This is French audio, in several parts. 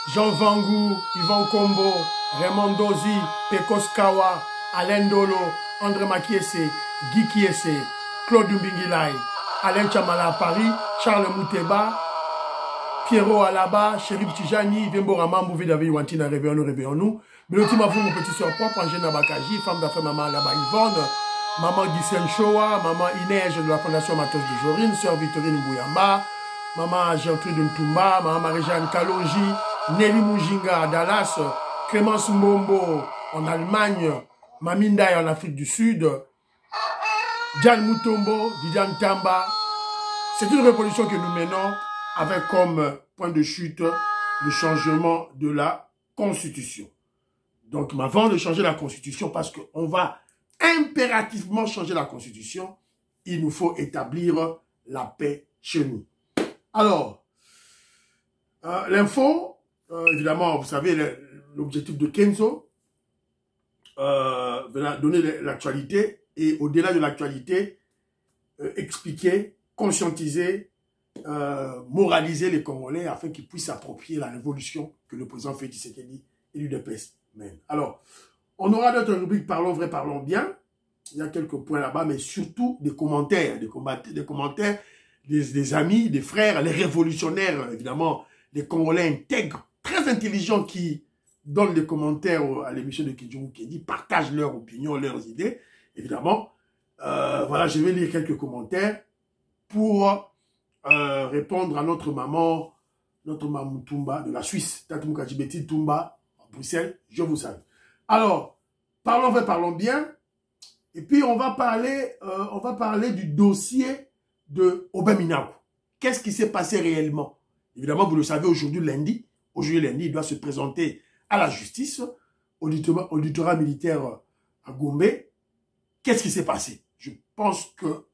Jean Vangou, Yvan Kombo, Raymond Dozi, Pekos Kawa, Alain Dolo, André Makiese, Guy Kiese, Claude Mbingilai, Alain Chamala à Paris, Charles Mouteba, Pierrot Alaba, Chérif Tijani, Vembora Mambouvi David Wantina, réveillons-nous. Mais le team a mon petit soeur propre, Angèle Nabakaji, femme d'affaires maman Alaba Yvonne, maman Gisèle Shoa, maman Inès de la Fondation Matos de Jorine, sœur Victorine Bouyamba, maman Gertrude Ntumba, maman Marie-Jeanne Kalonji, Nelly Mujinga à Dallas, Clémence Mbombo en Allemagne, Mamindai en Afrique du Sud, Diane Mutombo, Didiane Tamba. C'est une révolution que nous menons avec comme point de chute le changement de la Constitution. Donc, avant de changer la Constitution, parce qu'on va impérativement changer la Constitution, il nous faut établir la paix chez nous. Alors, l'info, évidemment, vous savez, l'objectif de Kenzo, donner l'actualité et au-delà de l'actualité, expliquer, conscientiser, moraliser les Congolais afin qu'ils puissent s'approprier la révolution que le président Félix Tshisekedi et l'UDPS mènent. Alors, on aura notre rubrique Parlons vrai, parlons bien. Il y a quelques points là-bas, mais surtout des commentaires, des amis, des frères, les révolutionnaires, évidemment, les Congolais intègres, très intelligents qui donnent des commentaires à l'émission de Kidjou Kedi, partagent leurs opinions, leurs idées. Évidemment, voilà, je vais lire quelques commentaires pour répondre à notre maman Tumba de la Suisse, Tatou Kajibeti Tumba, à Bruxelles, je vous salue. Alors, parlons vrai, parlons bien. Et puis, on va parler du dossier de Aubin Minaku. Qu'est-ce qui s'est passé réellement? Évidemment, vous le savez, aujourd'hui lundi, il doit se présenter à la justice, auditorat militaire à Gombe. Qu'est-ce qui s'est passé? Je pense que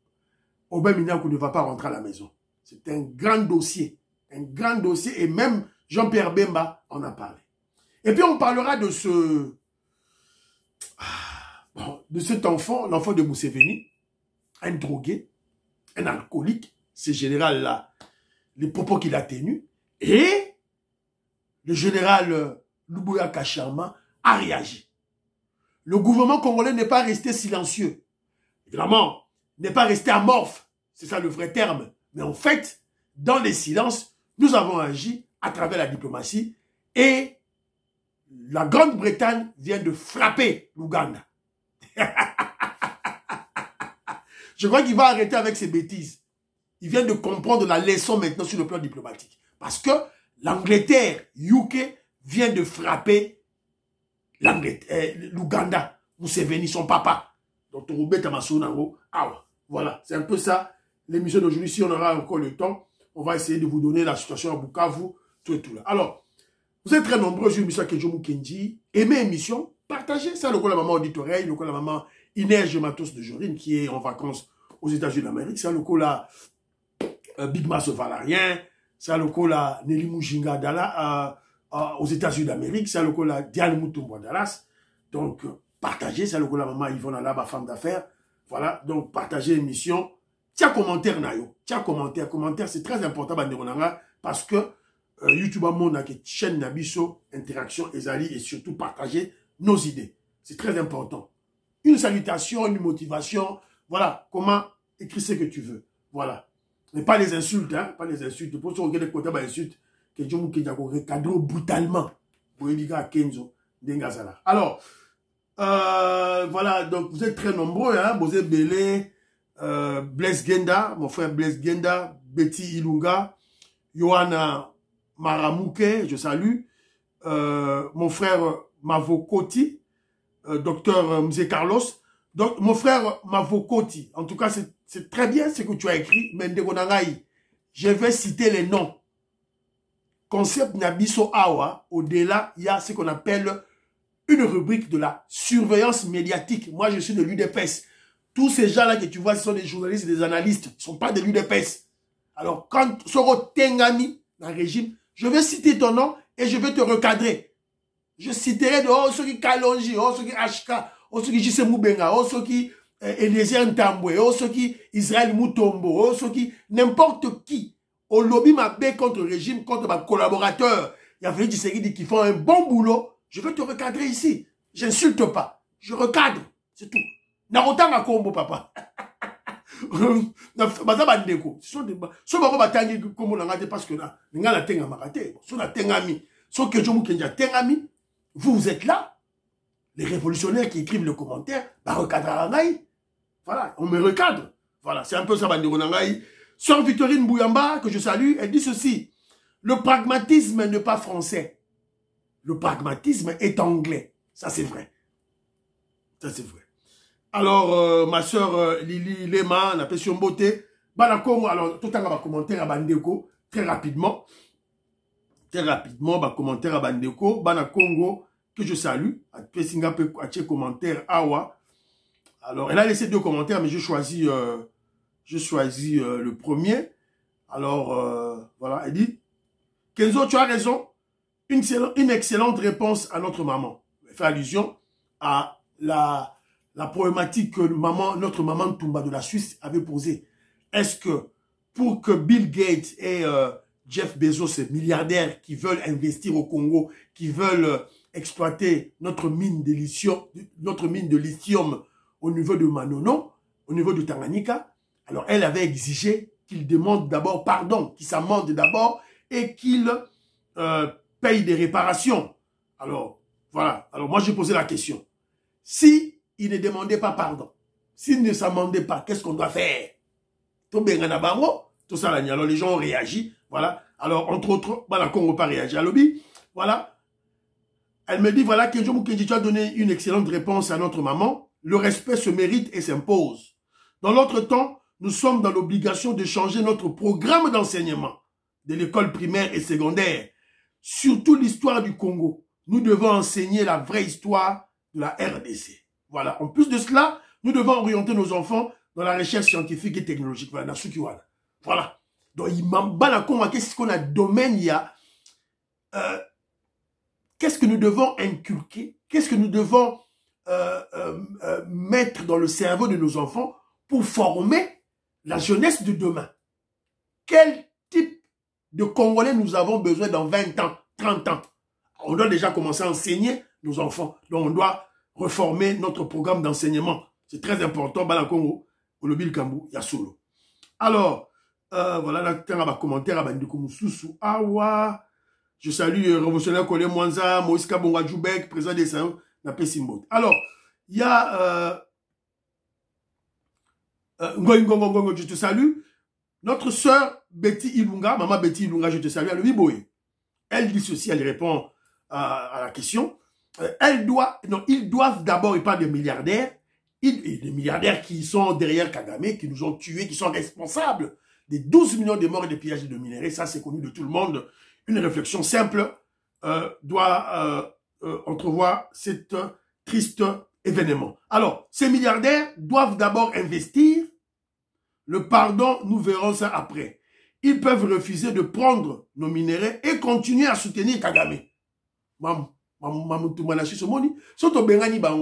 Aubin Minaku ne va pas rentrer à la maison. C'est un grand dossier, et même Jean-Pierre Bemba en a parlé. Et puis, on parlera de cet enfant, l'enfant de Museveni, un drogué, un alcoolique, ce général-là, les propos qu'il a tenus, et le général Lubuya Kachama a réagi. Le gouvernement congolais n'est pas resté silencieux. Évidemment, n'est pas resté amorphe, c'est ça le vrai terme. Mais en fait, dans les silences, nous avons agi à travers la diplomatie et la Grande-Bretagne vient de frapper l'Ouganda. Je crois qu'il va arrêter avec ses bêtises. Il vient de comprendre la leçon maintenant sur le plan diplomatique. Parce que l'Angleterre, UK, vient de frapper l'Ouganda. Museveni, son papa. Donc, voilà, c'est un peu ça. L'émission d'aujourd'hui, si on aura encore le temps, on va essayer de vous donner la situation à Bukavu, tout et tout là. Alors, vous êtes très nombreux sur l'émission Kidjou Kedi. Aimez l'émission, partagez ça. Le coup la maman auditoreille, le coup la maman Inès Matos de Jorine qui est en vacances aux États-Unis d'Amérique. C'est le coup la Big Mass Valarien. C'est le coup la Nelly Mujinga aux États-Unis d'Amérique. C'est le coup la Diane Mutombo Dallas. Donc, partagez. C'est le coup la maman Yvonne Alaba, femme d'affaires. Voilà. Donc, partagez l'émission. Tiens, commentaire, Nayo. Tiens, commentaire. Commentaire, c'est très important, parce que YouTube a mon chaîne Nabiso, interaction, Ezali, et surtout partager nos idées. C'est très important. Une salutation, une motivation. Voilà. Comment écrire ce que tu veux. Voilà. Mais pas les insultes, hein. Pas les insultes. Pour ceux qui ont des côtés d'insultes, que je vous recadre brutalement. Pour édiger à Kenzo, Dengazala. Alors, voilà. Donc, vous êtes très nombreux, hein. Vous êtes belé. Blaise Genda, mon frère Blaise Genda, Betty Ilunga, Johanna Maramouke, je salue, mon frère Mavokoti, docteur Mzé Carlos. Donc, mon frère Mavokoti, en tout cas, c'est très bien ce que tu as écrit, mais je vais citer les noms. Concept Nabiso Awa, au-delà, il y a ce qu'on appelle une rubrique de la surveillance médiatique. Moi, je suis de l'UDPS. Tous ces gens-là que tu vois, ce sont des journalistes et des analystes. Ils ne sont pas de l'UDPS. Alors, quand Soro Tengami, dans le régime, je vais citer ton nom et je vais te recadrer. Je citerai de ceux qui Kalonji, ceux qui HK, ceux qui Jesse Moubenga, ceux qui Eliezer Ntambwe, ceux qui Israël Mutombo, ceux qui n'importe qui. Au lobby m'a bé contre le régime, contre ma collaborateur il y a Félix Tshisekedi qui font un bon boulot, je vais te recadrer ici. J'insulte pas. Je recadre. C'est tout. Narotanga Kombo, papa. Baza bandeko. Ce sont des so bako batangi kombo nanga parce que là, nga la tenga makate. So na tengami. So que Jomu Kenja tengami, vous êtes là. Les révolutionnaires qui écrivent le commentaire, bah recadrer ngai. Voilà, on me recadre. Voilà, c'est un peu ça bandeko ngai. Sœur Victorine Bouyamba que je salue, elle dit ceci: le pragmatisme n'est pas français. Le pragmatisme est anglais. Ça c'est vrai. Ça c'est vrai. Alors, ma soeur Lili Lema, la passion beauté, Banakongo, alors, tout le temps, commentaire à Bandeko, très rapidement. Très rapidement, commentaire à Bandeko, Banakongo, que je salue, à Pessinga, à commentaire, Awa. Alors, elle a laissé 2 commentaires, mais je choisis le premier. Alors, voilà, elle dit, Kenzo, tu as raison, une excellente réponse à notre maman. Elle fait allusion à la problématique que notre maman Toumba de la Suisse avait posée. Est-ce que pour que Bill Gates et Jeff Bezos, ces milliardaires qui veulent investir au Congo, qui veulent exploiter notre mine de lithium au niveau de Manono, au niveau de Tanganyika, alors elle avait exigé qu'ils demandent d'abord pardon, qu'ils s'amendent d'abord et qu'ils payent des réparations. Alors, voilà. Alors moi, j'ai posé la question. Si il ne demandait pas pardon, s'il ne s'amendait pas, qu'est-ce qu'on doit faire? Tout ça, alors les gens ont réagi. Voilà. Alors, entre autres, la Congo n'a pas réagi à lobby. Voilà. Elle me dit, voilà, Kenzo Mukendi, tu as donné une excellente réponse à notre maman. Le respect se mérite et s'impose. Dans l'autre temps, nous sommes dans l'obligation de changer notre programme d'enseignement de l'école primaire et secondaire. Surtout l'histoire du Congo. Nous devons enseigner la vraie histoire de la RDC. Voilà. En plus de cela, nous devons orienter nos enfants dans la recherche scientifique et technologique. Voilà. Voilà. Donc, il m'a dit, qu'est-ce qu'on a domaine, il y a, qu'est-ce que nous devons inculquer? Qu'est-ce que nous devons mettre dans le cerveau de nos enfants pour former la jeunesse de demain? Quel type de Congolais nous avons besoin dans 20 ans, 30 ans? On doit déjà commencer à enseigner nos enfants. Donc, on doit reformer notre programme d'enseignement. C'est très important. Balakongo, Olobil Kambou, Yasolo. Alors, voilà, là, il y a un commentaire à Bandiko Moussousou. Awa. Je salue Révolutionnaire Kolé Mwanza, Moïse Kabonga Djoubek, président des Saint, Napé Simbot. Alors, il y a Ngoy, je te salue. Notre sœur Betty Ilunga, maman Betty Ilunga, je te salue. Elle, elle dit ceci, elle répond à la question. Ils doivent d'abord, ils parlent des milliardaires, des milliardaires qui sont derrière Kagame, qui nous ont tués, qui sont responsables des 12 millions de morts et des pillages de minerais. Ça, c'est connu de tout le monde. Une réflexion simple doit entrevoir cet triste événement. Alors, ces milliardaires doivent d'abord investir. Le pardon, nous verrons ça après. Ils peuvent refuser de prendre nos minéraux et continuer à soutenir Kagame.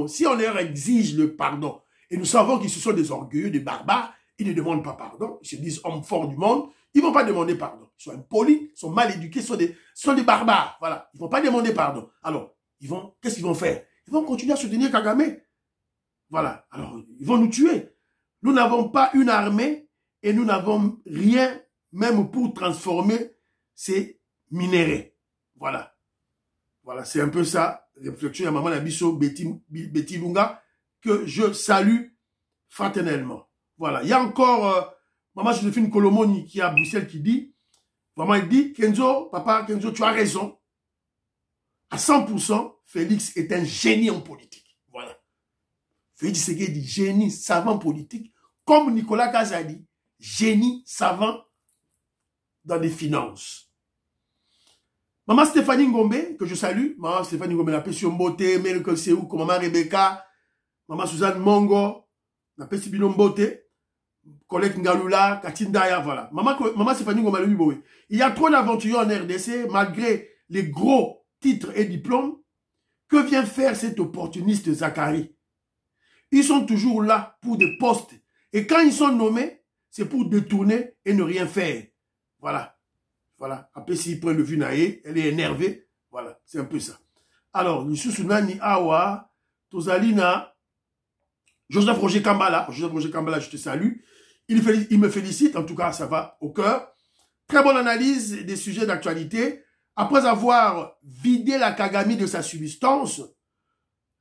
Si on leur exige le pardon, et nous savons qu'ils sont des orgueilleux, des barbares, ils ne demandent pas pardon, ils se disent hommes forts du monde, ils ne vont pas demander pardon. Ils sont impolis, ils sont mal éduqués, ils sont des barbares. Voilà, ils ne vont pas demander pardon. Alors, qu'est-ce qu'ils vont faire? Ils vont continuer à soutenir Kagame. Voilà, alors, ils vont nous tuer. Nous n'avons pas une armée et nous n'avons rien, même pour transformer ces minéraux. Voilà. Voilà, c'est un peu ça, réflexion à maman Nabiso Betty Lunga, que je salue fraternellement. Voilà, il y a encore maman Joséphine Colomoni qui est à Bruxelles qui dit, maman elle dit, papa Kenzo, tu as raison. À 100%, Félix est un génie en politique. Voilà. Félix Tshisekedi dit génie, savant politique, comme Nicolas Kaza dit, génie, savant dans les finances. Maman Stéphanie Ngombe, que je salue, maman Stéphanie Ngombe, la Pession Mbote, Melke Seou, maman Rebecca, maman Suzanne Mongo, la Pession Mbote, collègue Ngalula, Katindaya, voilà. Maman Stéphanie Ngombe, il y a trop d'aventuriers en RDC, malgré les gros titres et diplômes. Que vient faire cet opportuniste Zachary? Ils sont toujours là pour des postes. Et quand ils sont nommés, c'est pour détourner et ne rien faire. Voilà. Voilà. Après, s'il prend le vue naïe, elle est énervée. Voilà, c'est un peu ça. Alors, Nissusu Nani Awa, Tozalina, Joseph Roger Kambala, je te salue. Il me félicite, en tout cas, ça va au cœur. Très bonne analyse des sujets d'actualité. Après avoir vidé la Kagame de sa substance,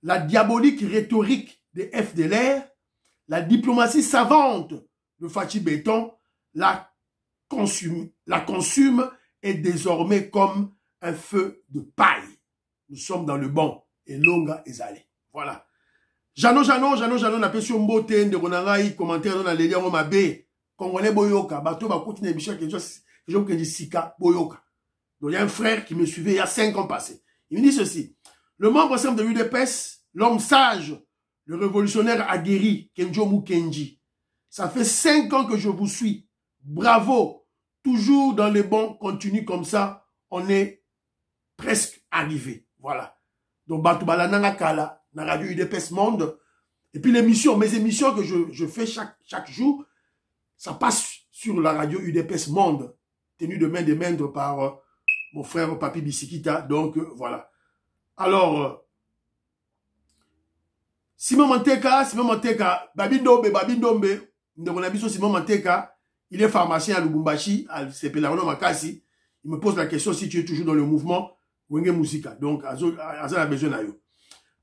la diabolique rhétorique des FDLR, la diplomatie savante de Fachi Béton, la consume est désormais comme un feu de paille. Nous sommes dans le bon et longa ezale. Voilà. Jano, n'a pas sur mbote, de Ronangaï, commentaire dans les liens, mabe, Congolais boyoka, bateau, ba continue émission, que je dis sika boyoka. Donc, il y a un frère qui me suivait il y a 5 ans passés. Il me dit ceci. Le membre simple de l'UDPS, l'homme sage, le révolutionnaire aguerri, Kenjo Mukenji. Ça fait 5 ans que je vous suis. Bravo. Toujours dans les bons, continue comme ça. On est presque arrivé. Voilà. Donc, Batoubala Nangakala, na radio UDPS Monde. Et puis l'émission, mes émissions que je fais chaque jour, ça passe sur la radio UDPS Monde, tenue de main de maître par mon frère Papi Bisikita. Donc, voilà. Alors, Simon Manteka, Babindombe, Simon Manteka, il est pharmacien à Lubumbashi, à Sepelano Makasi. Il me pose la question si tu es toujours dans le mouvement Wenge Musika. Donc, Aza a besoin d'ailleurs.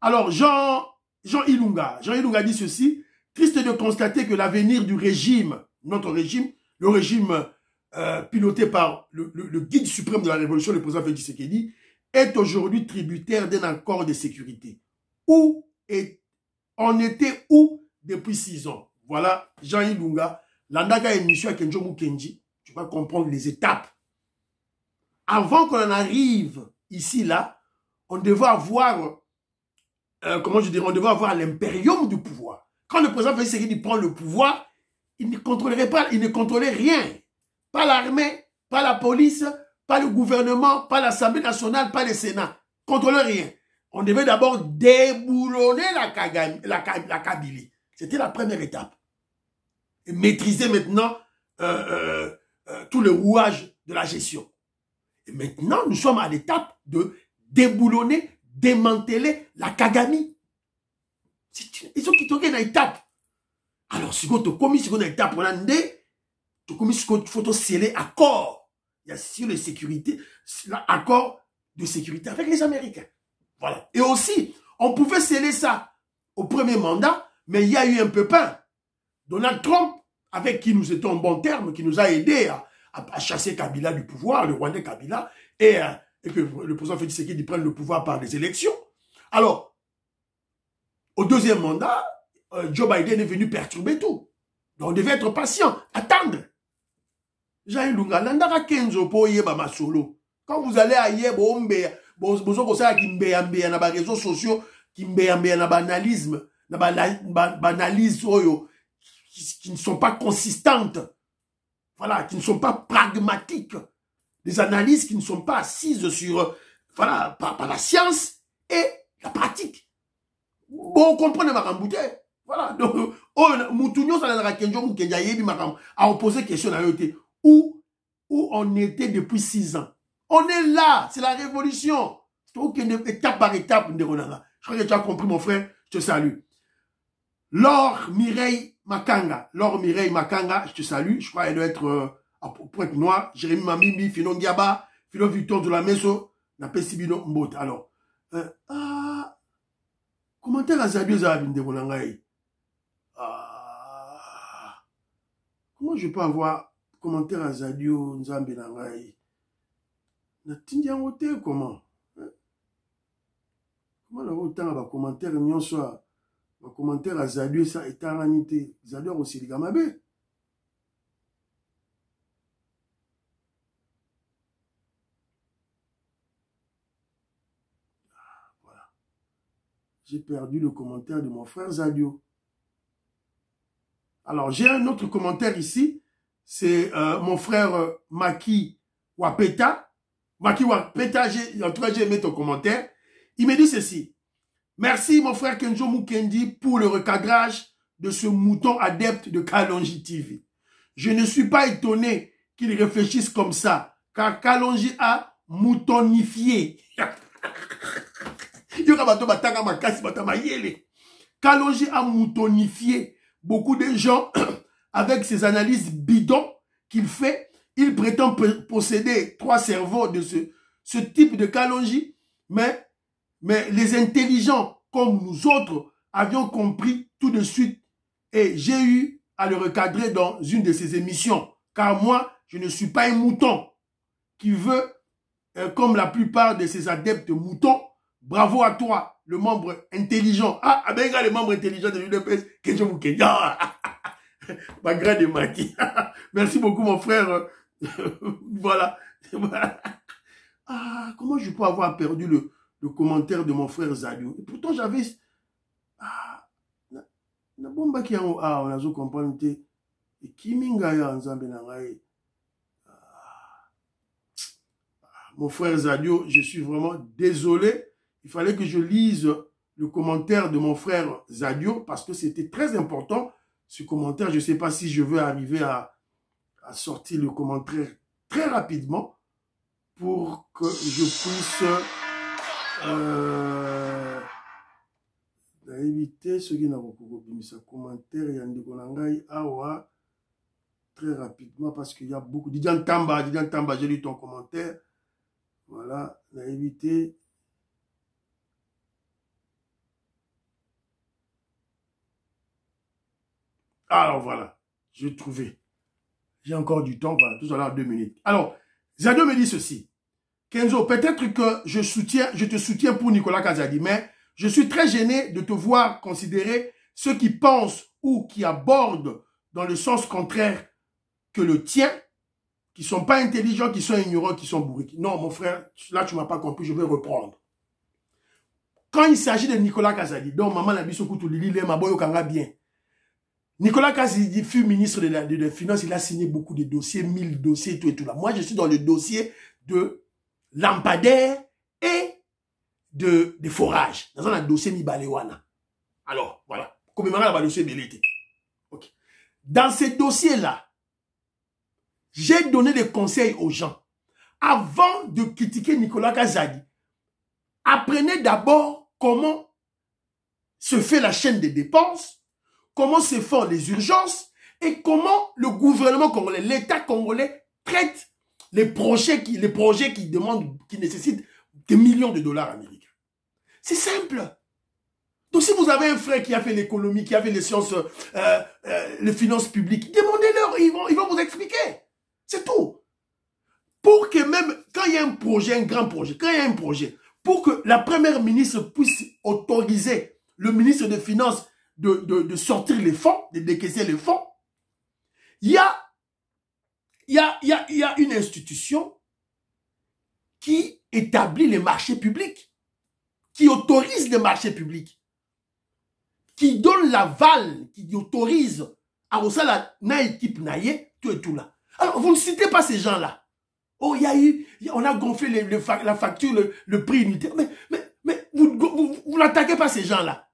Alors, Jean Ilunga dit ceci. Triste de constater que l'avenir du régime, notre régime, le régime piloté par le guide suprême de la révolution, le président Félix Tshisekedi, est aujourd'hui tributaire d'un accord de sécurité. On était où depuis 6 ans? Voilà, Jean Ilunga, l'andaga émission à Kenjo Mukenji, tu vas comprendre les étapes. Avant qu'on en arrive ici, là, on devait avoir, on devait avoir l'impérium du pouvoir. Quand le président Félix Tshisekedi prend le pouvoir, il ne contrôlait rien. Pas l'armée, pas la police, pas le gouvernement, pas l'Assemblée nationale, pas le Sénat. Contrôlait rien. On devait d'abord déboulonner la Kabylie. C'était la première étape. Et maîtriser maintenant tout le rouage de la gestion. Et maintenant, nous sommes à l'étape de déboulonner, démanteler la Kagame. Ils ont quitté une étape. Alors, si vous avez commis une étape, vous avez commis une photo scellée accord. Il y a sur les sécurités, l'accord de sécurité avec les Américains. Voilà. Et aussi, on pouvait sceller ça au premier mandat, mais il y a eu un pépin. Donald Trump, avec qui nous étions en bon terme, qui nous a aidés à chasser Kabila du pouvoir, le Rwandais Kabila, et que le président Félix Tshisekedi prenne le pouvoir par des élections. Alors, au deuxième mandat, Joe Biden est venu perturber tout. Donc, on devait être patient, attendre. Jean Ilunga, Nandara Kenzo po yeba masolo. Quand vous allez à Yeba, vous avez na réseaux sociaux, qui na banalisme, na banalise qui ne sont pas consistantes. Voilà, qui ne sont pas pragmatiques. Des analyses qui ne sont pas assises sur, voilà, par la science et la pratique. Bon, comprenez ma rambouté. Voilà, donc, Moutounio, ça n'a Kenjo Mukenjayebi Makam, a posé question à eux. Où on était depuis 6 ans. On est là, c'est la révolution. Donc, étape par étape, je crois que tu as compris, mon frère, je te salue. Laure Mireille Makanga, je te salue, je crois qu'elle doit être pour être noire. Jérémy Mamimbi, Finon Diaba, Philo Victor de la Meso, Napesibino Mbot. Alors, commentaire à Zadio Zabine de Rolangaï. Comment je peux avoir commentaire à Zadio Nzambe Nangaï? Natindian Ote, comment? Comment on a autant de commentaires, n'y soit commentaire à Zadio, ça est aranité. Zadio aussi, les gamabé. Voilà. J'ai perdu le commentaire de mon frère Zadio. Alors, j'ai un autre commentaire ici. C'est mon frère Maki Wapeta. Maki Wapeta, en tout cas, j'ai aimé ton commentaire. Il me dit ceci. Merci, mon frère Kenjo Mukendi, pour le recadrage de ce mouton adepte de Kalonji TV. Je ne suis pas étonné qu'il réfléchisse comme ça, car Kalonji a moutonifié. Kalonji a moutonifié beaucoup de gens avec ses analyses bidons qu'il fait. Il prétend posséder 3 cerveaux de ce type de Kalonji, mais les intelligents comme nous autres avions compris tout de suite et j'ai eu à le recadrer dans une de ses émissions. Car moi, je ne suis pas un mouton qui veut, comme la plupart de ses adeptes moutons, bravo à toi, le membre intelligent. Ah, ben, les membres intelligents de l'UDPS, que je vous kenya. Ma grande Maki. Merci beaucoup, mon frère. Voilà. Ah, comment je peux avoir perdu le commentaire de mon frère Zadio? Et pourtant, j'avais... Ah, na bomba qui on a compris. Et qui m'ingaya ensemble na ngai. Mon frère Zadio, je suis vraiment désolé. Il fallait que je lise le commentaire de mon frère Zadio parce que c'était très important. Ce commentaire, je ne sais pas si je veux arriver à sortir le commentaire très rapidement pour que je puisse éviter ce qui n'a pas mis ce commentaire. Il y a un awa très rapidement parce qu'il y a beaucoup. Didian Tamba, j'ai lu ton commentaire. Voilà, on a évité. Alors voilà, j'ai trouvé. J'ai encore du temps, voilà, tout à l'heure 2 minutes. Alors, Zadio me dit ceci. Kenzo, peut-être que je te soutiens pour Nicolas Kazadi, mais je suis très gêné de te voir considérer ceux qui pensent ou qui abordent dans le sens contraire que le tien, qui sont pas intelligents, qui sont ignorants, qui sont bourriques. Non, mon frère, là, tu m'as pas compris, je vais reprendre. Quand il s'agit de Nicolas Kazadi, donc maman l'a biso koutou lili le maboyo kanga bien. Nicolas Kazadi fut ministre de Finances, il a signé beaucoup de dossiers, 1000 dossiers, tout et tout là. Moi, je suis dans le dossier de lampadaires et de forages. Dans un dossier Mibalewana. Alors, voilà. Comme il m'a dit, dossier Belete. Ok. Dans ces dossiers-là, j'ai donné des conseils aux gens. Avant de critiquer Nicolas Kazadi, apprenez d'abord comment se fait la chaîne des dépenses, comment se font les urgences et comment le gouvernement congolais, l'État congolais traite les projets qui demandent, qui nécessitent des millions de dollars américains. C'est simple. Donc si vous avez un frère qui a fait l'économie, qui a fait les sciences, les finances publiques, demandez-leur, ils vont vous expliquer. C'est tout. Pour que même, quand il y a un projet, un grand projet, quand il y a un projet, pour que la première ministre puisse autoriser le ministre des Finances de sortir les fonds, de décaisser les fonds, il y a une institution qui établit les marchés publics, qui autorise les marchés publics, qui donne l'aval, qui autorise à Osala na équipe naïe, tout et tout là. Alors, vous ne citez pas ces gens-là. Oh, on a gonflé la facture, le prix unitaire. Mais vous n'attaquez pas ces gens-là.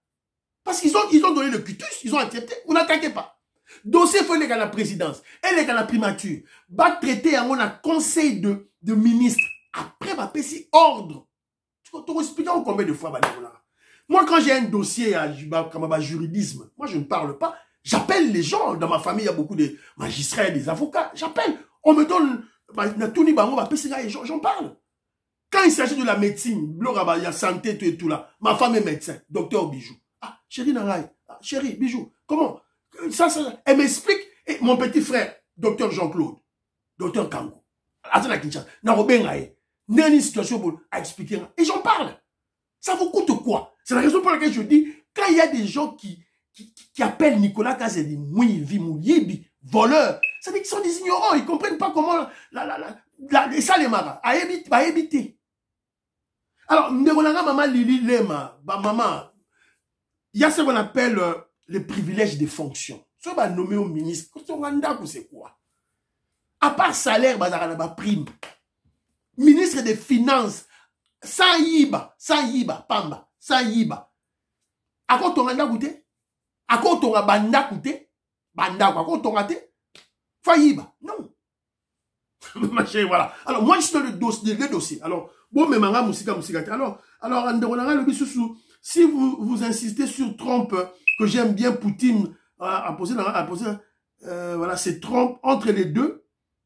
Parce qu'ils ont donné le cutus, ils ont accepté. Vous n'attaquez pas. Dossier faut aller à la présidence, elle est à la primature. Va traiter à mon conseil de ministre. Après, va passer ordre. Tu vas expliquer combien de fois, moi, quand j'ai un dossier à juridisme, moi, je ne parle pas. J'appelle les gens. Dans ma famille, il y a beaucoup de magistrats et des avocats. J'appelle. On me donne... J'en parle. Quand il s'agit de la médecine, il y a santé, tout et tout là. Ma femme est médecin, docteur Bijou. Ah, chérie Naraï. Ah, chérie, Bijou. Comment? Ça, elle m'explique. Et mon petit frère, docteur Jean-Claude, docteur Kango. Attends, la Kinshasa. Il y a une situation à expliquer. Et j'en parle. Ça vous coûte quoi? C'est la raison pour laquelle je dis, quand il y a des gens qui appellent Nicolas Kazadi Mouivi, Mouyibi, voleur, ça veut dire qu'ils sont des ignorants, ils ne comprennent pas comment ça les maras, à éviter. Alors, maman Lili Lema, maman, il y a ce qu'on appelle les privilèges de fonction. Ça va nommer au ministre, c'est quoi? À part salaire, prime. Ministre des Finances, sans yiba, pamba, sans yiba. À quoi ton randa goûté? À quoi ton banda goûté? Banda, à quoi ton raté? Fayiba, non. Voilà. Alors, moi, je suis dans le dossier. Alors, bon, mais manga, musika. Alors, si vous insistez sur Trump, que j'aime bien Poutine, voilà, c'est Trump entre les deux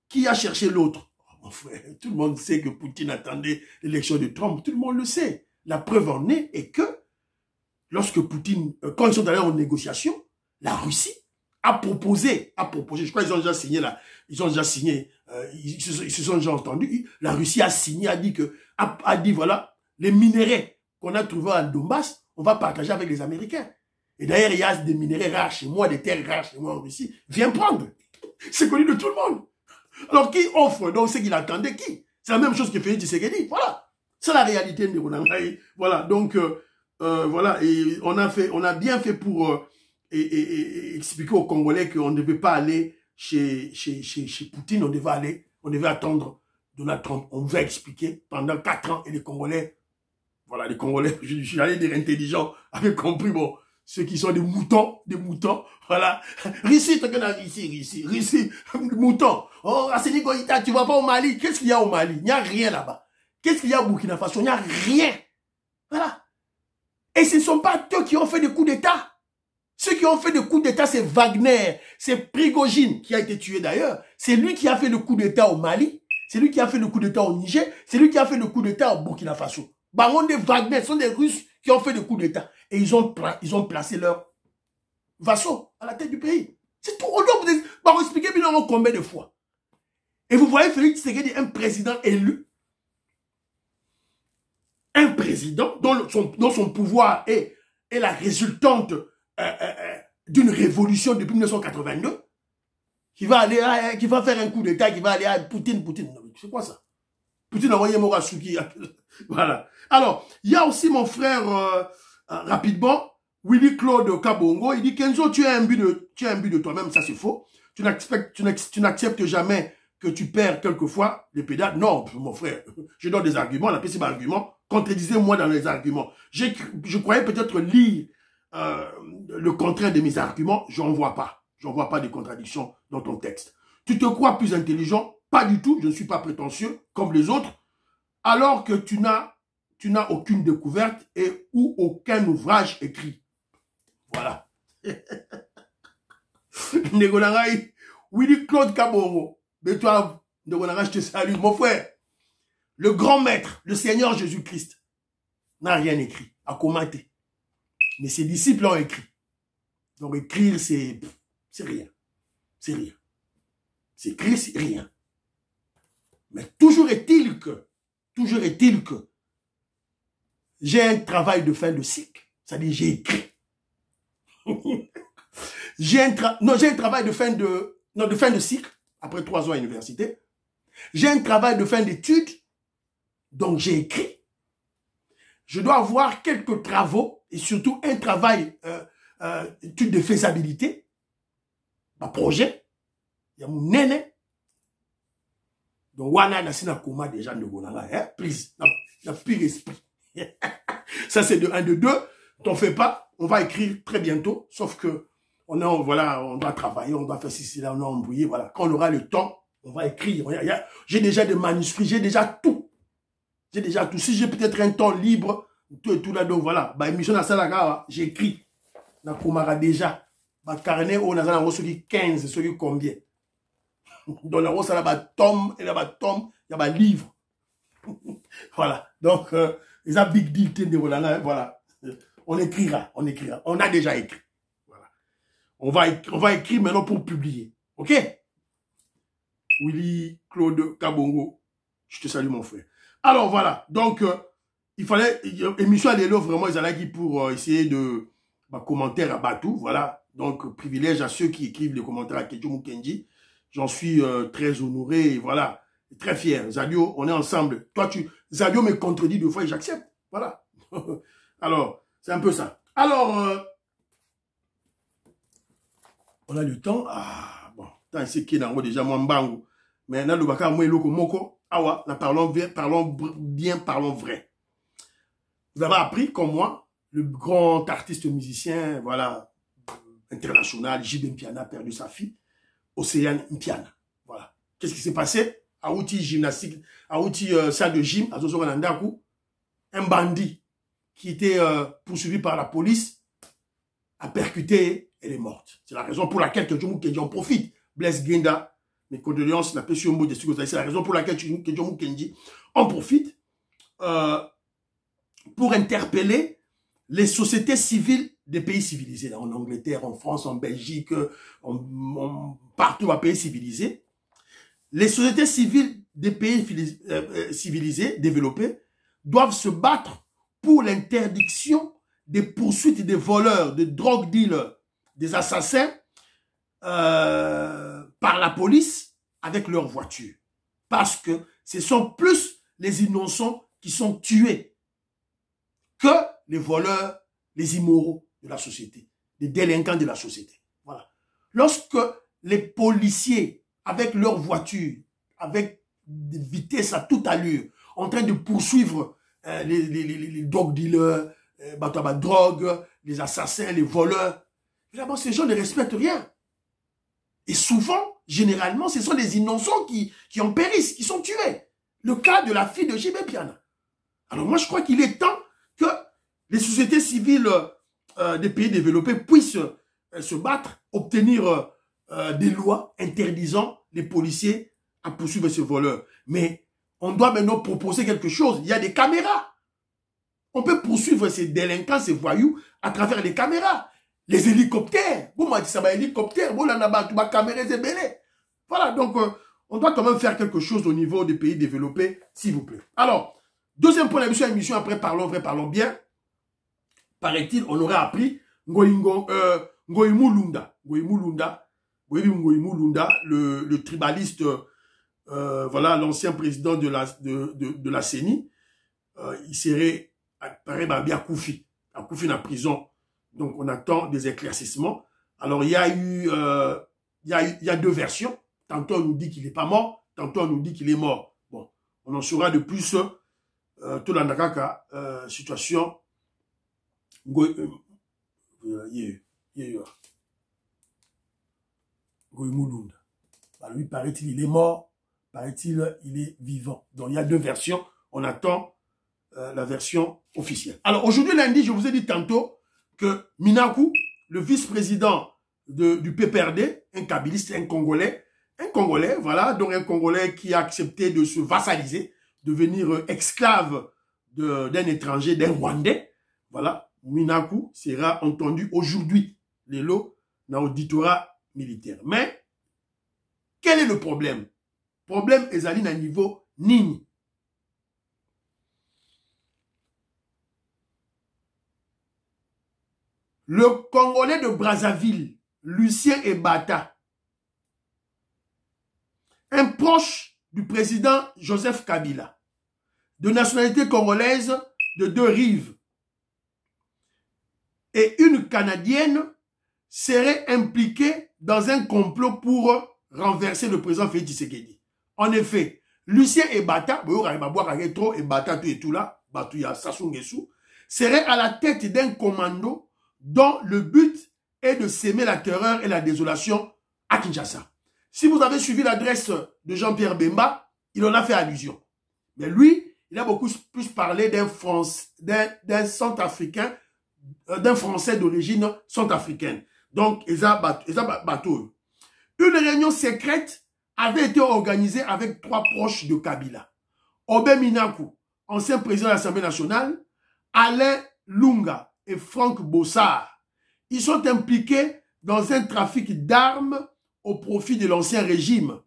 qui a cherché l'autre. Oh, mon frère, tout le monde sait que Poutine attendait l'élection de Trump. Tout le monde le sait. La preuve en est que lorsque Poutine, quand ils sont allés en négociation, la Russie a proposé, je crois qu'ils ont déjà signé là, ils se sont déjà entendus, la Russie a signé, a dit voilà, les minéraux qu'on a trouvés en Donbass, on va partager avec les Américains. Et d'ailleurs, il y a des minéraux rares chez moi, des terres rares chez moi en Russie, viens prendre. C'est connu de tout le monde. Alors, qui offre donc ce qu'il attendait, qui? C'est la même chose que Félix Tshisekedi, voilà. C'est la réalité de Ronangaï. Voilà, donc, voilà, et on a bien fait pour expliquer aux Congolais qu'on ne devait pas aller chez Poutine, on devait attendre Donald Trump. On nous a expliqué pendant 4 ans, et les Congolais, voilà, les Congolais, j'allais dire intelligents, avaient compris, bon, ceux qui sont des moutons, voilà. Russie, moutons. Oh, Asseni Goïta, tu vas pas au Mali. Qu'est-ce qu'il y a au Mali? Il n'y a rien là-bas. Qu'est-ce qu'il y a au Burkina Faso? Il n'y a rien. Voilà. Et ce ne sont pas eux qui ont fait des coups d'État. Ceux qui ont fait des coups d'État, c'est Wagner, c'est Prigogine, qui a été tué d'ailleurs. C'est lui qui a fait le coup d'État au Mali. C'est lui qui a fait le coup d'État au Niger. C'est lui qui a fait le coup d'État au Burkina Faso. Baron de Wagner, ce sont des Russes qui ont fait des coups d'État. Et ils ont placé leurs vassaux à la tête du pays. C'est tout. On doit vous expliquer bien combien de fois. Et vous voyez Félix Tshisekedi, un président élu, un président dont son pouvoir est la résultante d'une révolution depuis 1982, qui va faire un coup d'État, qui va aller à Poutine. C'est quoi ça? Poutine a envoyé Morasuki. Voilà. Alors, il y a aussi mon frère, rapidement, Willy Claude Kabongo, il dit Kenzo, tu as un but de toi-même, ça c'est faux. Tu n'acceptes jamais que tu perds quelquefois les pédales. Non, mon frère, je donne des arguments, on appelle ça des arguments. Contredisez-moi dans les arguments. Je croyais peut-être lire le contraire de mes arguments, j'en vois pas. J'en vois pas de contradiction dans ton texte. Tu te crois plus intelligent? Pas du tout, je ne suis pas prétentieux comme les autres, alors que tu n'as aucune découverte et ou aucun ouvrage écrit. Voilà. Negolangai, Willy Claude Kabongo, mais toi, Negolangai, je te salue, mon frère. Le grand maître, le Seigneur Jésus-Christ, n'a rien écrit, a commenté. Mais ses disciples ont écrit. Donc écrire, c'est rien. C'est rien. C'est écrire, c'est rien. Mais toujours est-il que j'ai un travail de fin de cycle. C'est-à-dire, j'ai écrit. j'ai un travail de fin de cycle, après 3 ans à l'université. J'ai un travail de fin d'études, donc j'ai écrit. Je dois avoir quelques travaux, et surtout un travail étude de faisabilité, un projet. Il y a mon néné. Donc, wana nasina koma déjà de Gonanga, hein, please, n'a plus esprit. Ça, c'est de 1, de 2. T'en fais pas, on va écrire très bientôt, sauf que on doit travailler, on doit faire ceci, là, on a embrouillé, voilà. Quand on aura le temps, on va écrire. J'ai déjà des manuscrits, j'ai déjà tout. Si j'ai peut-être un temps libre, tout là, donc voilà. Bah, émission à Salaga, j'écris. Na komara déjà. Bah, carnet, on a reçu 15, celui combien. Dans la rose, il y a tome, il y a livre. Voilà. Donc, les big deal, voilà. On écrira. On a déjà écrit. Voilà. On va écrire maintenant pour publier. OK? Willy Claude Kabongo, je te salue, mon frère. Alors, voilà. Donc, il fallait, émission à l'élo, vraiment, ils allaient pour essayer de, commentaire à Batou, voilà. Donc, privilège à ceux qui écrivent les commentaires à Kedjo Mukendi. J'en suis très honoré, voilà, très fier. Zadio, on est ensemble. Zadio me contredit 2 fois et j'accepte. Voilà. Alors, c'est un peu ça. Alors, on a le temps. Ah, bon. Tant c'est qui est dans déjà moi mbango. Mais là, le baka, moi, loko moko. Ah ouais, parlons bien, parlons vrai. Vous avez appris, comme moi, le grand artiste musicien, voilà, international, J.B. Mpiana a perdu sa fille. Océane Mpiana. Voilà. Qu'est-ce qui s'est passé? à outil gymnastique, à outil salle de gym, un bandit qui était poursuivi par la police a percuté, elle est morte. C'est la raison pour laquelle Kedjo Kenji en profite. Blaise Genda, mes condoléances, la c'est la raison pour laquelle Kedjo Kenji en profite pour interpeller les sociétés civiles des pays civilisés, là, en Angleterre, en France, en Belgique, partout dans les pays civilisés. Les sociétés civiles des pays civilisés, développés, doivent se battre pour l'interdiction des poursuites des voleurs, des drogue dealers, des assassins par la police avec leurs voitures. Parce que ce sont plus les innocents qui sont tués que les voleurs, les immoraux de la société, les délinquants de la société. Voilà. Lorsque les policiers, avec leurs voitures, avec des vitesses à toute allure, en train de poursuivre les drug dealers, drogue, les assassins, les voleurs, évidemment, ces gens ne respectent rien. Et souvent, généralement, ce sont les innocents qui en périssent, qui sont tués. Le cas de la fille de J.B. Piana. Alors moi, je crois qu'il est temps que les sociétés civiles des pays développés puissent se battre, obtenir des lois interdisant les policiers à poursuivre ces voleurs. Mais on doit maintenant proposer quelque chose. Il y a des caméras. On peut poursuivre ces délinquants, ces voyous, à travers les caméras. Les hélicoptères. Vous m'avez dit ça, hélicoptère. Voilà, donc on doit quand même faire quelque chose au niveau des pays développés, s'il vous plaît. Alors, deuxième point de l'émission, après parlons vrai, parlons bien. Paraît-il, on aurait appris Ngoïmou Lunda, le tribaliste, voilà, l'ancien président de la CENI, il serait bien Koufi en prison. Donc on attend des éclaircissements. Alors il y a deux versions. Tantôt on nous dit qu'il n'est pas mort, tantôt on nous dit qu'il est mort. Bon, on en saura de plus tout la situation. Goïmoulounda. Lui, paraît-il, il est mort. Paraît-il, il est vivant. Donc, il y a deux versions. On attend la version officielle. Alors, aujourd'hui, lundi, je vous ai dit tantôt que Minakou, le vice-président du PPRD, un kabiliste, un Congolais, voilà, donc un Congolais qui a accepté de se vassaliser, devenir esclave d'un étranger, d'un Rwandais, voilà, Minakou sera entendu aujourd'hui, les lots, dans l'auditorat militaire. Mais, quel est le problème? Problème est à un niveau nini. Le Congolais de Brazzaville, Lucien Ebata, un proche du président Joseph Kabila, de nationalité congolaise de deux rives, et une Canadienne serait impliquée dans un complot pour renverser le président Félix Tshisekedi. En effet, Lucien Ebata, serait à la tête d'un commando dont le but est de s'aimer la terreur et la désolation à Kinshasa. Si vous avez suivi l'adresse de Jean-Pierre Bemba, il en a fait allusion. Mais lui, il a beaucoup plus parlé d'un centrafricain, d'un Français d'origine centrafricaine. Donc, Eza Bateau. Une réunion secrète avait été organisée avec trois proches de Kabila. Obé Minakou, ancien président de l'Assemblée nationale, Alain Lunga et Franck Bossard. Ils sont impliqués dans un trafic d'armes au profit de l'ancien régime.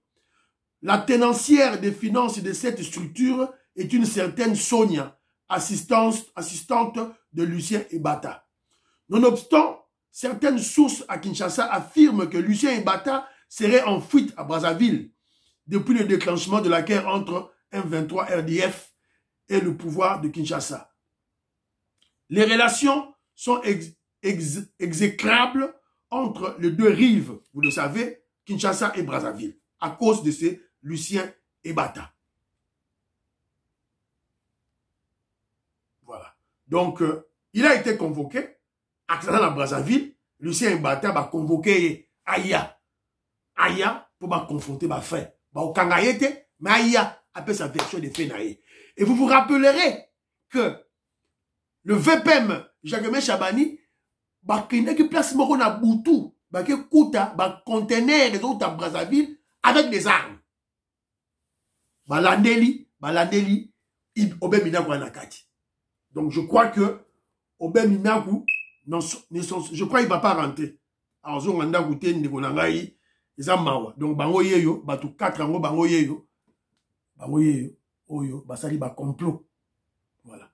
La tenancière des finances de cette structure est une certaine Sonia, assistante de Lucien Ebata. Nonobstant, certaines sources à Kinshasa affirment que Lucien Ebata serait en fuite à Brazzaville depuis le déclenchement de la guerre entre M23 RDF et le pouvoir de Kinshasa. Les relations sont exécrables entre les deux rives, vous le savez, Kinshasa et Brazzaville, à cause de ces Lucien Ebata. Voilà. Donc, il a été convoqué à Brazzaville. Lucien Ebata va convoquer Aya pour confronter ma frère. Au Kangayete, Maïa appelle sa version de Fenaye. Et vous vous rappellerez que le VPM, Jacques Chabani, il y a une place où na Boutou, il y a un conteneur de à Brazzaville avec des armes. Balandeli, Obé Minaku Anakati. Donc je crois que Obé Minaku, je crois qu'il ne va pas rentrer. Alors, je vais vous dire que donc, bango yeyo, batu 4 ans, bango yeyo, oyo, basali ba complot. Voilà.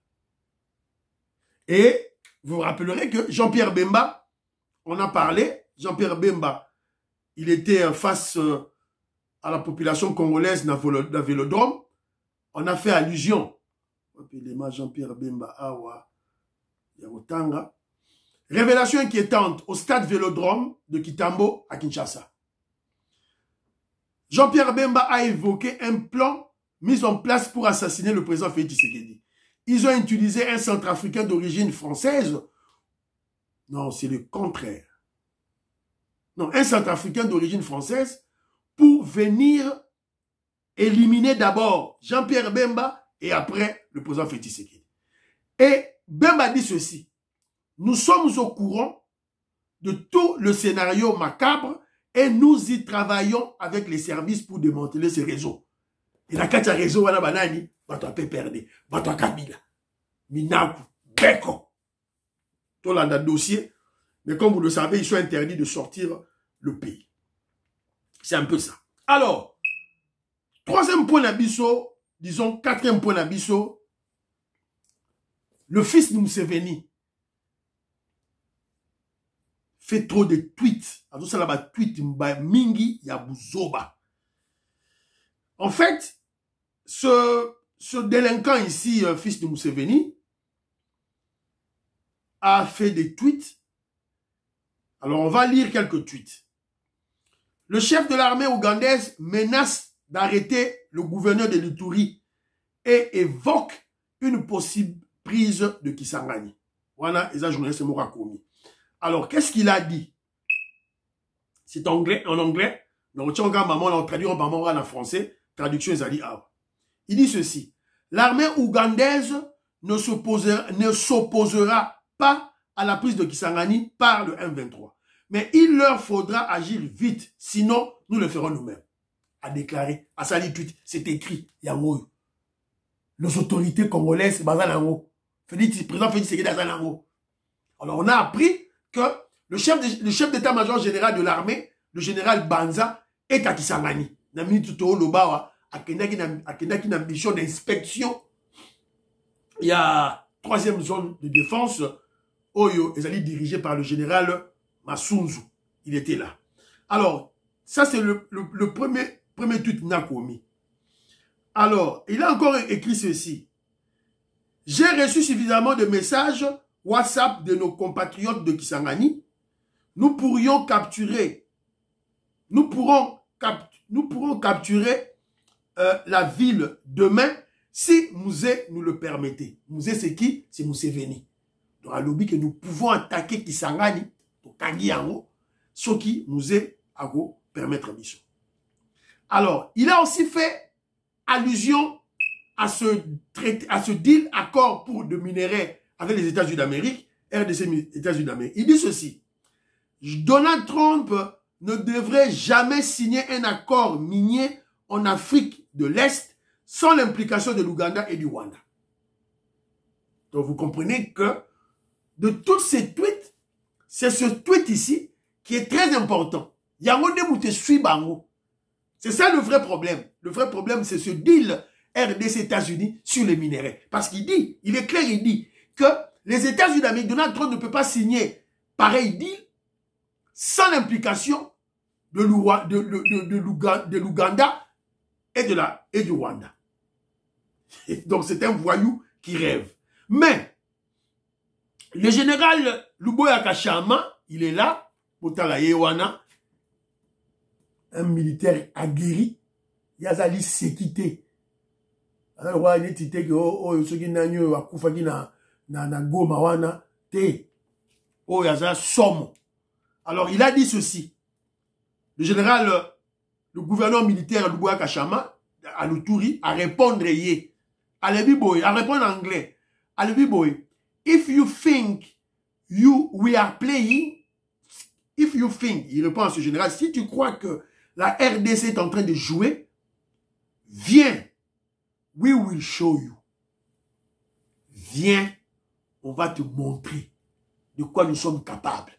Et vous vous rappellerez que Jean-Pierre Bemba, on a parlé, Jean-Pierre Bemba, il était face à la population congolaise dans le Vélodrome. On a fait allusion. Jean-Pierre Bemba, Awa, Yagotanga. Révélation inquiétante au stade Vélodrome de Kitambo à Kinshasa. Jean-Pierre Bemba a évoqué un plan mis en place pour assassiner le président Félix Tshisekedi. Ils ont utilisé un centrafricain d'origine française. Non, c'est le contraire. Non, un centrafricain d'origine française pour venir éliminer d'abord Jean-Pierre Bemba et après le président Félix Tshisekedi. Et Bemba dit ceci. Nous sommes au courant de tout le scénario macabre et nous y travaillons avec les services pour démanteler ces réseaux. Et la carte réseau, wana banani, bato pe perdre, bato Kabila, Minaku, Beko. Tout là, dossier. Mais comme vous le savez, ils sont interdits de sortir le pays. C'est un peu ça. Alors, troisième point d'abisso, disons quatrième point d'abisso, le fils de Museveni fait trop de tweets. En fait, ce délinquant ici, fils de Museveni, a fait des tweets. Alors, on va lire quelques tweets. Le chef de l'armée ougandaise menace d'arrêter le gouverneur de l'Ituri et évoque une possible prise de Kisangani. Voilà, les journalistes m'ont commis. Alors, qu'est-ce qu'il a dit? C'est en anglais. Donc, on traduit en français. Traduction, il dit ceci. L'armée ougandaise ne s'opposera pas à la prise de Kisangani par le M23. Mais il leur faudra agir vite. Sinon, nous le ferons nous-mêmes. A déclaré. À sa tweet, c'est écrit. Yango. Les autorités congolaises, Bazalango. Président Félix Tshisekedi Bazalango. Alors, on a appris que le chef d'état-major général de l'armée, le général Banza, est à Kisangani. Namini Tuto Lobawa, a une mission d'inspection. Il y a troisième zone de défense, Oyo, ils allaient dirigée par le général Masunzu. Il était là. Alors, ça c'est le premier tweet Nakomi. Alors, il a encore écrit ceci. J'ai reçu suffisamment de messages WhatsApp de nos compatriotes de Kisangani. Nous pourrons capturer la ville demain si Mouzé nous le permettait. Mouzé c'est qui? C'est Museveni. Donc à l'objet que nous pouvons attaquer Kisangani, pour Kangiango, ce qui Mouzé a go permettre mission. Alors, il a aussi fait allusion à ce deal, accord pour de minerais avec les États-Unis d'Amérique, RDC États-Unis d'Amérique. Il dit ceci. Donald Trump ne devrait jamais signer un accord minier en Afrique de l'Est sans l'implication de l'Ouganda et du Rwanda. Donc vous comprenez que de tous ces tweets, c'est ce tweet ici qui est très important. C'est ça le vrai problème. Le vrai problème, c'est ce deal RDC États-Unis sur les minéraux. Parce qu'il dit, il est clair, il dit que les États-Unis d'Amérique, Donald Trump ne peut pas signer pareil deal sans l'implication de l'Ouganda et du Rwanda. Donc c'est un voyou qui rêve. Mais le général Luboya Kachama, il est là, Yewana, un militaire aguerri, Yazali Sekite. Alors, il est que oh ce qui n'a pas koufaki na goma wana te oh yaza somme. Alors il a dit ceci. Le général, le gouverneur militaire Luboya Kachama, à l'Outouri, à répondre yé. À répondre en anglais. À boy. If you think we are playing, if you think, il répond à ce général, si tu crois que la RDC est en train de jouer, viens, we will show you. Viens, on va te montrer de quoi nous sommes capables.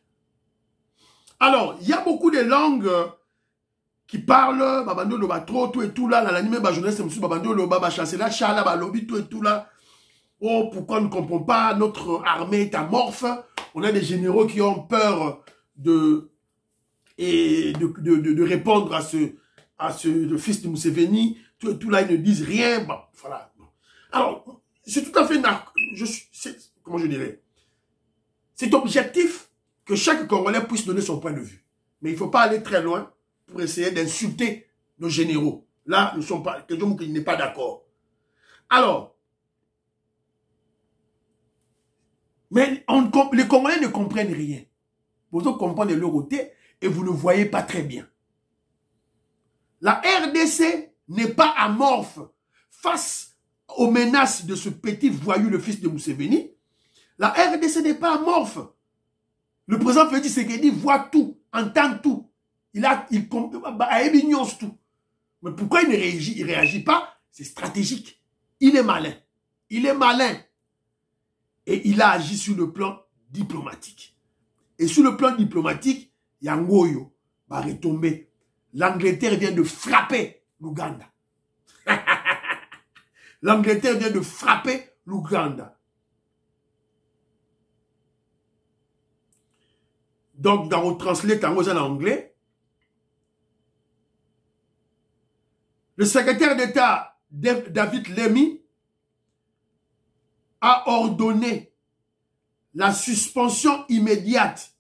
Alors, il y a beaucoup de langues qui parlent, babando loba trop, tout et tout là, dans l'anime, jeunesse, babando loba, chasser la chala, balobi, tout et tout là. Oh, pourquoi on ne comprend pas, notre armée est amorphe. On a des généraux qui ont peur de répondre à le fils de Museveni. Tout et tout là, ils ne disent rien. Bon, voilà. Alors, c'est tout à fait, comment je dirais, c'est objectif que chaque Congolais puisse donner son point de vue. Mais il ne faut pas aller très loin pour essayer d'insulter nos généraux. Là, nous ne sommes pas, quelqu'un qui n'est pas d'accord. Alors, mais les Congolais ne comprennent rien. Vous comprenez leur côté et vous ne voyez pas très bien. La RDC n'est pas amorphe face aux menaces de ce petit voyou, le fils de Museveni. La RDC n'est pas amorphe. Le président Félix Tshisekedi voit tout, entend tout. Il évignonce tout. Mais pourquoi il ne réagit pas? C'est stratégique. Il est malin. Il est malin. Et il a agi sur le plan diplomatique. Et sur le plan diplomatique, Yangoyo va retomber. L'Angleterre vient de frapper l'Ouganda. L'Angleterre vient de frapper l'Ouganda. Donc, dans le translate en anglais, le secrétaire d'État David Lemmy a ordonné la suspension immédiate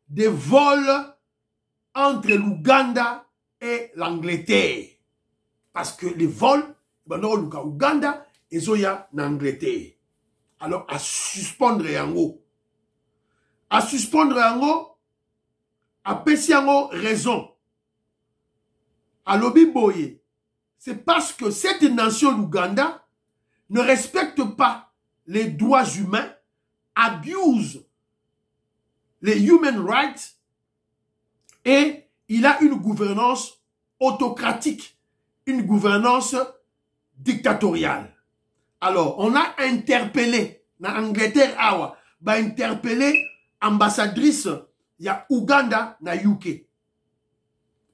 des vols entre l'Ouganda et l'Angleterre. Parce que les vols, l'Ouganda et Zoya l'Angleterre. Alors, à suspendre Yango. À suspendre Yango, à Pessiango raison. À Lobi Boye, c'est parce que cette nation, l'Ouganda, ne respecte pas les droits humains, abuse les human rights et il a une gouvernance autocratique, une gouvernance dictatoriale. Alors, on a interpellé, dans l'Angleterre, a interpellé ambassadrice, il y a Ouganda, na UK.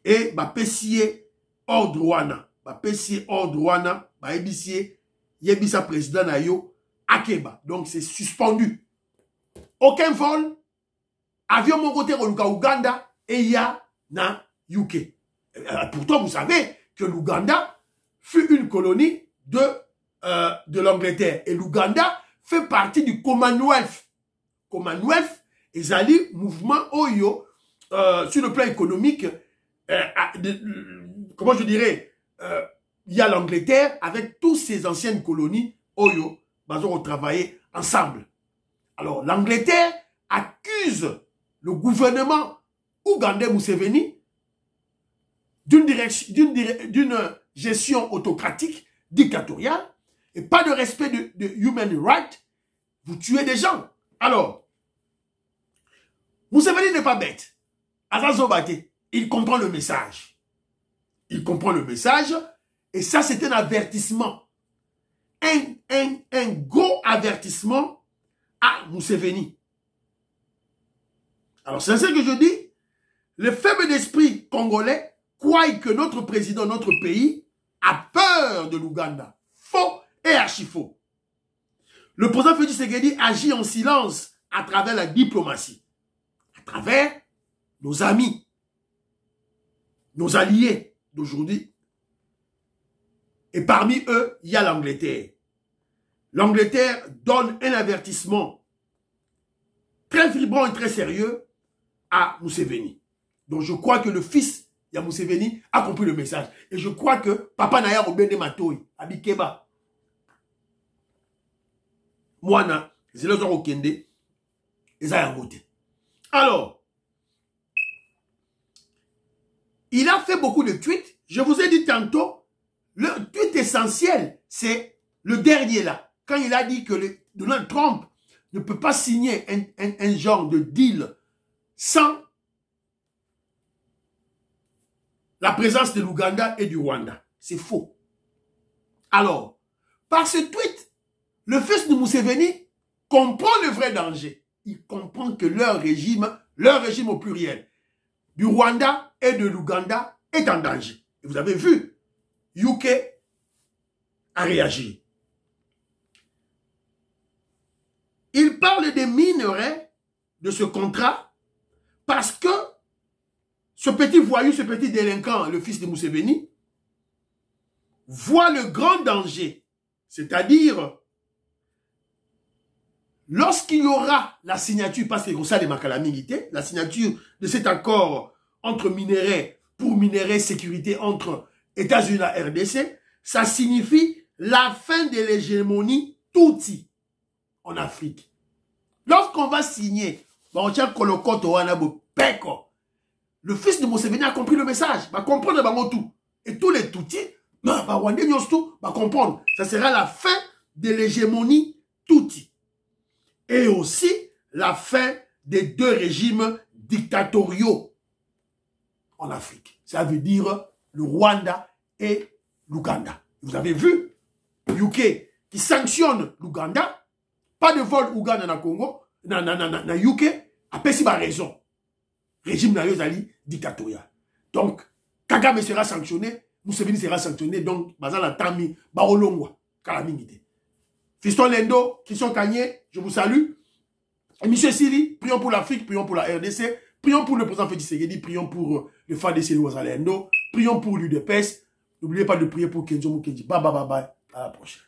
Et, pessier ordre wana, pessier ordre wana, ebissier, yebisa président na yo, Akeba. Donc, c'est suspendu. Aucun vol, avion mon côté au Ouganda, et il y a na UK. Pourtant, vous savez que l'Ouganda fut une colonie de l'Angleterre. Et l'Ouganda fait partie du Commonwealth. Commonwealth, ils allaient mouvement Oyo sur le plan économique. Comment je dirais, il y a l'Angleterre avec toutes ses anciennes colonies Oyo, ils ont travaillé ensemble. Alors, l'Angleterre accuse le gouvernement ougandais Museveni d'une gestion autocratique, dictatoriale, et pas de respect de human rights, vous tuez des gens. Alors, Museveni n'est pas bête. Azazobate, il comprend le message. Il comprend le message, et ça c'est un avertissement. Un gros avertissement à Museveni. Alors, c'est ce que je dis. Les faibles d'esprit congolais croient que notre président, notre pays, a peur de l'Ouganda. Faux et archi-faux. Le président Félix Tshisekedi agit en silence à travers la diplomatie, à travers nos amis, nos alliés d'aujourd'hui. Et parmi eux, il y a l'Angleterre. L'Angleterre donne un avertissement très vibrant et très sérieux à Museveni. Donc je crois que le fils de Museveni a compris le message. Et je crois que Papa Naya Obende Matoi, Abikeba, Mwana, Zelozor Okende, Ezayangote. Alors, il a fait beaucoup de tweets. Je vous ai dit tantôt, le tweet essentiel, c'est le dernier là. Quand il a dit que Donald Trump ne peut pas signer un genre de deal sans la présence de l'Ouganda et du Rwanda. C'est faux. Alors, par ce tweet, le fils de Museveni comprend le vrai danger. Il comprend que leur régime au pluriel, du Rwanda et de l'Ouganda est en danger. Et vous avez vu, UK a réagi. Il parle des minerais de ce contrat parce que ce petit voyou, ce petit délinquant, le fils de Museveni, voit le grand danger. C'est-à-dire, lorsqu'il y aura la signature, parce que c'est ça de Makalamingité, la signature de cet accord entre minerais, pour minerais sécurité entre États-Unis et la RDC, ça signifie la fin de l'hégémonie Tutsi en Afrique. Lorsqu'on va signer, le fils de Museveni a compris le message, va comprendre tout. Et tous les Tutsis, va comprendre. Ça sera la fin de l'hégémonie Tutsi. Et aussi la fin des deux régimes dictatoriaux en Afrique. Ça veut dire le Rwanda et l'Ouganda. Vous avez vu, UK qui sanctionne l'Ouganda, pas de vol Ouganda dans le Congo, dans UK, a pas si ma raison. Régime naïozali dictatorial. Donc, Kagame sera sanctionné, Museveni sera sanctionné, donc, Bazala Tami, Baolongwa, Kalamingite. Fiston Lendo, Christian Kanye, je vous salue. Et Monsieur Sili, prions pour l'Afrique, prions pour la RDC, prions pour le président Félix Tshisekedi, prions pour le FADC Wazalendo, prions pour l'UDPS. N'oubliez pas de prier pour Kenzo Mukendi. Bye bye bye bye. À la prochaine.